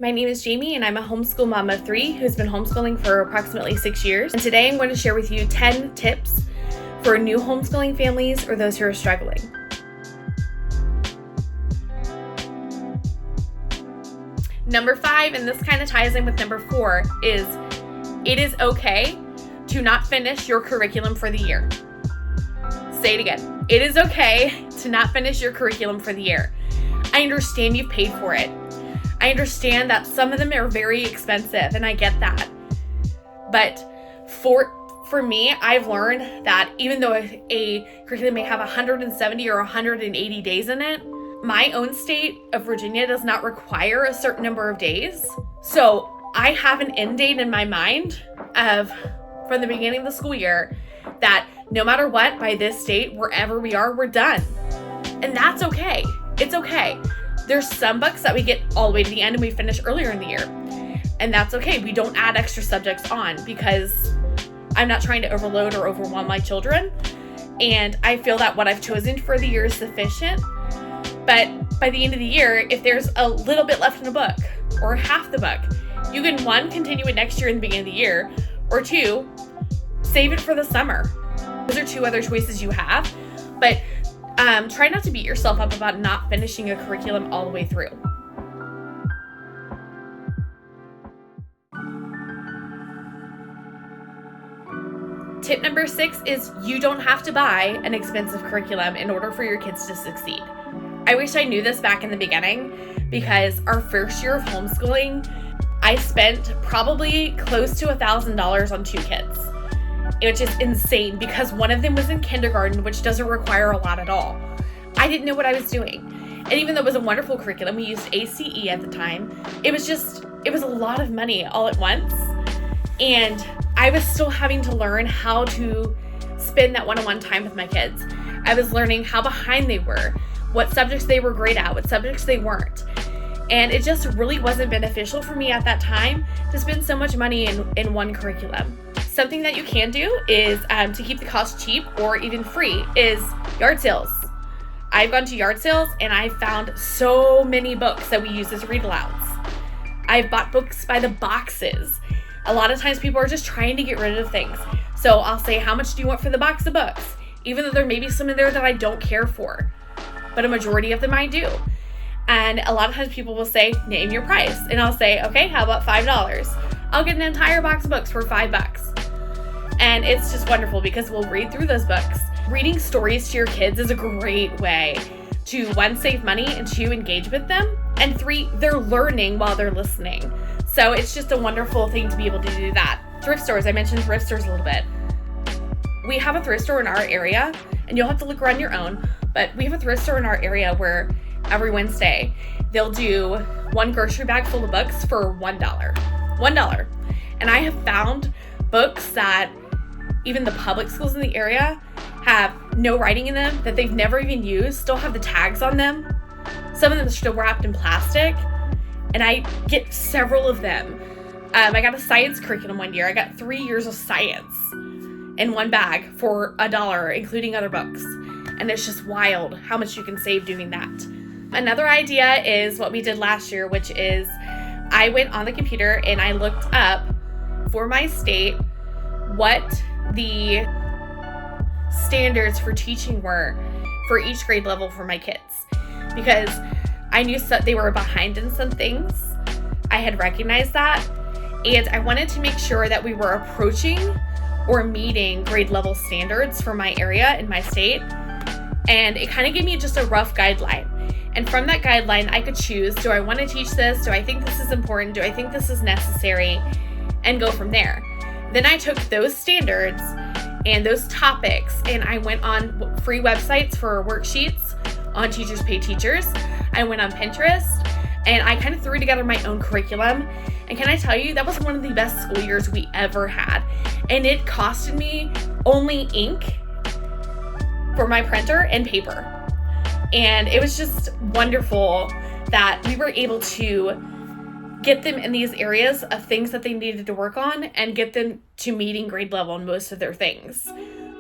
My name is Jamie, and I'm a homeschool mom of 3 who's been homeschooling for approximately 6 years. And today I'm going to share with you 10 tips for new homeschooling families or those who are struggling. Number 5, and this kind of ties in with number 4, is it is okay to not finish your curriculum for the year. Say it again. It is okay to not finish your curriculum for the year. I understand you've paid for it. I understand that some of them are very expensive, and I get that. But for me, I've learned that even though a curriculum may have 170 or 180 days in it, my own state of Virginia does not require a certain number of days. So I have an end date in my mind from the beginning of the school year that no matter what, by this date, wherever we are, we're done. And that's okay. It's okay. There's some books that we get all the way to the end and we finish earlier in the year. And that's okay. We don't add extra subjects on because I'm not trying to overload or overwhelm my children. And I feel that what I've chosen for the year is sufficient. But by the end of the year, if there's a little bit left in a book or half the book, you can 1, continue it next year in the beginning of the year, or 2, save it for the summer. Those are 2 other choices you have. But try not to beat yourself up about not finishing a curriculum all the way through. Tip number 6 is you don't have to buy an expensive curriculum in order for your kids to succeed. I wish I knew this back in the beginning, because our first year of homeschooling, I spent probably close to $1,000 on 2 kids. Which is insane because one of them was in kindergarten, which doesn't require a lot at all. I didn't know what I was doing. And even though it was a wonderful curriculum, we used ACE at the time, it was a lot of money all at once. And I was still having to learn how to spend that one-on-one time with my kids. I was learning how behind they were, what subjects they were great at, what subjects they weren't. And it just really wasn't beneficial for me at that time to spend so much money in one curriculum. Something that you can do is to keep the cost cheap or even free is yard sales. I've gone to yard sales and I found so many books that we use as read alouds. I've bought books by the boxes. A lot of times people are just trying to get rid of things. So I'll say, how much do you want for the box of books? Even though there may be some in there that I don't care for, but a majority of them I do. And a lot of times people will say, name your price. And I'll say, okay, how about $5? I'll get an entire box of books for $5. And it's just wonderful because we'll read through those books. Reading stories to your kids is a great way to 1, save money, and 2, engage with them. And 3, they're learning while they're listening. So it's just a wonderful thing to be able to do that. Thrift stores, I mentioned thrift stores a little bit. We have a thrift store in our area, and you'll have to look around your own, but we have a thrift store in our area where every Wednesday they'll do 1 grocery bag full of books for $1. $1. And I have found books that even the public schools in the area have no writing in them, that they've never even used, still have the tags on them. Some of them are still wrapped in plastic, and I get several of them. I got a science curriculum one year. I got 3 years of science in 1 bag for $1, including other books. And it's just wild how much you can save doing that. Another idea is what we did last year, which is I went on the computer and I looked up for my state what the standards for teaching were for each grade level for my kids, because I knew they were behind in some things. I had recognized that, and I wanted to make sure that we were approaching or meeting grade level standards for my area in my state. And it kind of gave me just a rough guideline. And from that guideline, I could choose, do I want to teach this? Do I think this is important? Do I think this is necessary? And go from there. Then I took those standards and those topics, and I went on free websites for worksheets on Teachers Pay Teachers. I went on Pinterest, and I kind of threw together my own curriculum. And can I tell you, that was one of the best school years we ever had. And it costed me only ink for my printer and paper. And it was just wonderful that we were able to get them in these areas of things that they needed to work on and get them to meeting grade level in most of their things.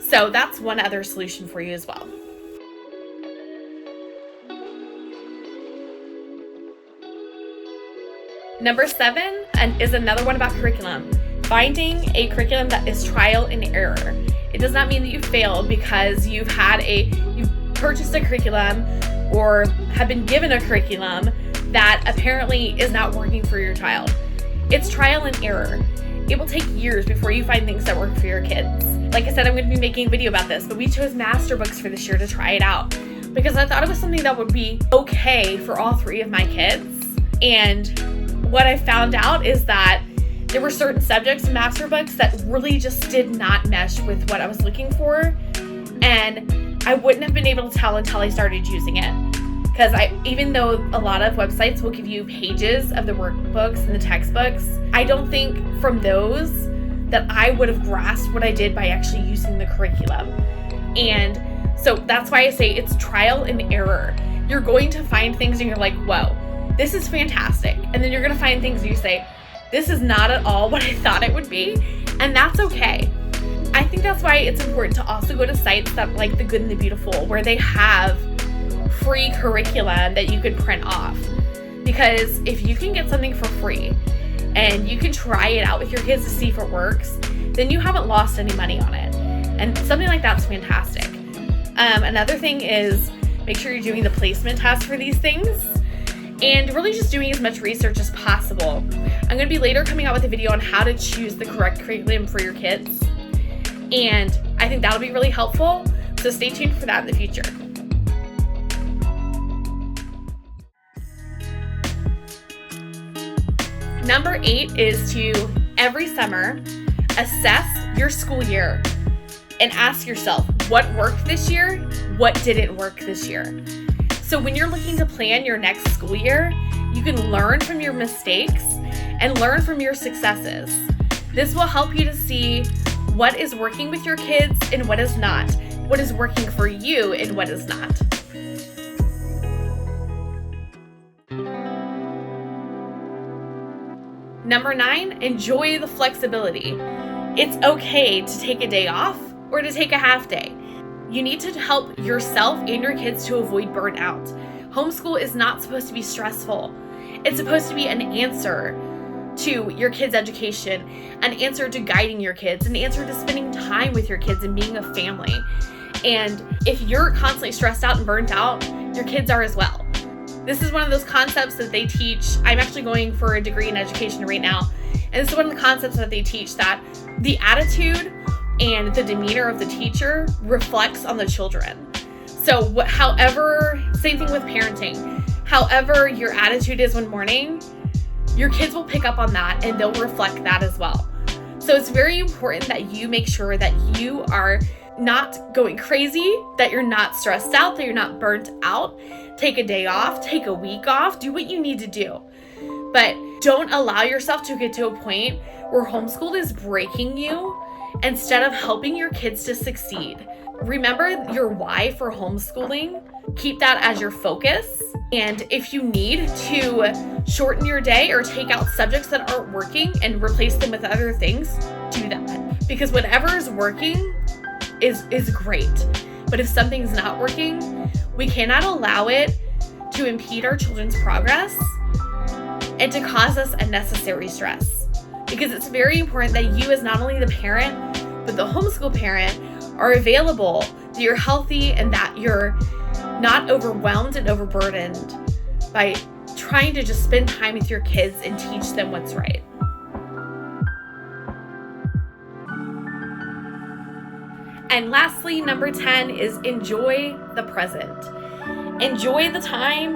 So that's one other solution for you as well. Number 7 is another one about curriculum. Finding a curriculum that is trial and error. It does not mean that you failed because you've purchased a curriculum or have been given a curriculum that apparently is not working for your child. It's trial and error. It will take years before you find things that work for your kids. Like I said, I'm going to be making a video about this, but we chose master books for this year to try it out because I thought it was something that would be okay for all 3 of my kids. And what I found out is that there were certain subjects in master books that really just did not mesh with what I was looking for. And I wouldn't have been able to tell until I started using it. Because even though a lot of websites will give you pages of the workbooks and the textbooks, I don't think from those that I would have grasped what I did by actually using the curriculum. And so that's why I say it's trial and error. You're going to find things and you're like, whoa, this is fantastic. And then you're going to find things and you say, this is not at all what I thought it would be. And that's okay. I think that's why it's important to also go to sites that like The Good and the Beautiful, where they have free curriculum that you could print off. Because if you can get something for free and you can try it out with your kids to see if it works, then you haven't lost any money on it. And something like that's fantastic. Another thing is make sure you're doing the placement test for these things and really just doing as much research as possible. I'm going to be later coming out with a video on how to choose the correct curriculum for your kids. And I think that'll be really helpful. So stay tuned for that in the future. Number 8 is to, every summer, assess your school year and ask yourself, what worked this year? What didn't work this year? So when you're looking to plan your next school year, you can learn from your mistakes and learn from your successes. This will help you to see what is working with your kids and what is not, what is working for you and what is not. Number 9, enjoy the flexibility. It's okay to take a day off or to take a half day. You need to help yourself and your kids to avoid burnout. Homeschool is not supposed to be stressful. It's supposed to be an answer to your kids' education, an answer to guiding your kids, an answer to spending time with your kids and being a family. And if you're constantly stressed out and burnt out, your kids are as well. This is one of those concepts that they teach. I'm actually going for a degree in education right now. And this is one of the concepts that they teach, that the attitude and the demeanor of the teacher reflects on the children. So however, same thing with parenting, however your attitude is one morning, your kids will pick up on that and they'll reflect that as well. So it's very important that you make sure that you are not going crazy, that you're not stressed out, that you're not burnt out. Take a day off, take a week off, do what you need to do. But don't allow yourself to get to a point where homeschool is breaking you instead of helping your kids to succeed. Remember your why for homeschooling. Keep that as your focus. And if you need to shorten your day or take out subjects that aren't working and replace them with other things, do that. Because whatever is working is great. But if something's not working, we cannot allow it to impede our children's progress and to cause us unnecessary stress. Because it's very important that you, as not only the parent, but the homeschool parent, are available, that you're healthy, and that you're not overwhelmed and overburdened by trying to just spend time with your kids and teach them what's right. And lastly, number 10 is enjoy the present. Enjoy the time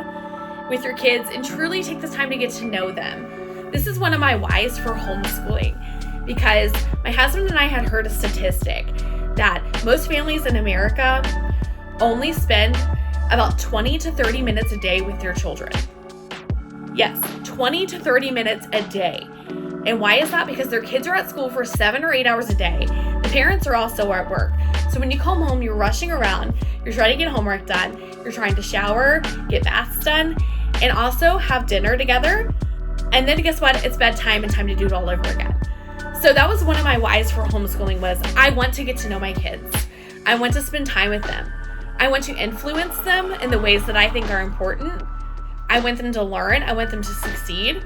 with your kids and truly take the time to get to know them. This is one of my whys for homeschooling, because my husband and I had heard a statistic that most families in America only spend about 20 to 30 minutes a day with their children. Yes, 20 to 30 minutes a day. And why is that? Because their kids are at school for 7 or 8 hours a day. The parents are also at work. So when you come home, you're rushing around, you're trying to get homework done, you're trying to shower, get baths done, and also have dinner together. And then guess what? It's bedtime and time to do it all over again. So that was one of my whys for homeschooling, was I want to get to know my kids. I want to spend time with them. I want to influence them in the ways that I think are important. I want them to learn. I want them to succeed.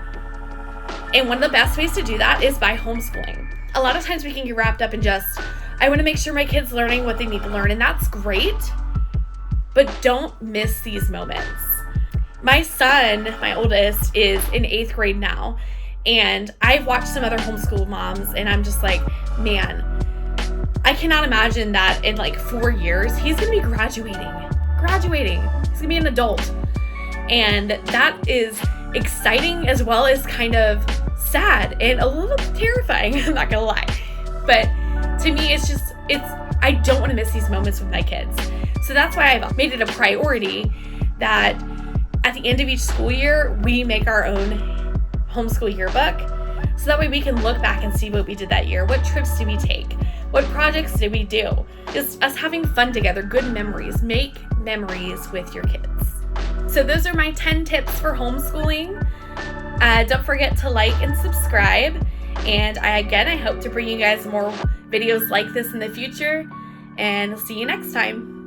And one of the best ways to do that is by homeschooling. A lot of times we can get wrapped up in just, I want to make sure my kid's learning what they need to learn, and that's great, but don't miss these moments. My son, my oldest, is in 8th grade now, and I've watched some other homeschool moms, and I'm just like, man, I cannot imagine that in like 4 years, he's going to be graduating. He's going to be an adult. And that is exciting as well as kind of sad and a little terrifying, I'm not going to lie. But to me, I don't want to miss these moments with my kids. So that's why I've made it a priority that at the end of each school year, we make our own homeschool yearbook. So that way we can look back and see what we did that year. What trips did we take? What projects did we do? Just us having fun together, good memories. Make memories with your kids. So those are my 10 tips for homeschooling. Don't forget to like and subscribe. And I hope to bring you guys more videos like this in the future. And I'll see you next time.